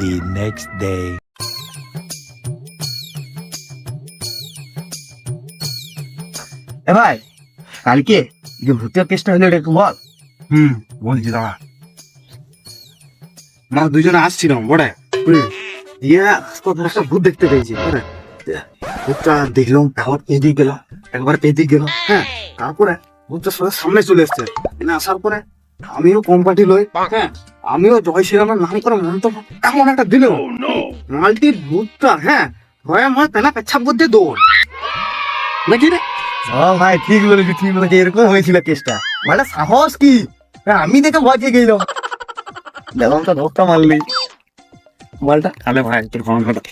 The next day. এ ভাই, কালকে যে ভূতের কেসটা হলো এটা একটু বল। বলছি দাঁড়া। আমরা দুজনে আসছিলাম বড়ে, দিয়ে কোথাও একটা ভূত দেখতে পেয়েছি। ভূতটা দেখলাম, একবার পেদিক গেল, একবার পেদিক গেল। হ্যাঁ, তারপরে ভূতটা সোজা সামনে চলে এসছে। আসার পরে আমিও কম্পাটি লই, হ্যাঁ, আমিও জয় শ্রীরামের নাম করে মন্তব্য এমন একটা দিল, মালটির ভূতটা, হ্যাঁ, ভয়ে আমার পেনা পেছাব করতে দৌড় নাকি রে। ও ভাই, ঠিক বলেছি, ঠিক বলেছি, এরকম হয়েছিল কেসটা। মানে সাহস কি, আমি দেখে ভয় খেয়ে গেলাম। দেখলাম তো ধোকটা মারলি মালটা। তাহলে ভাই তোর ঘটনাটা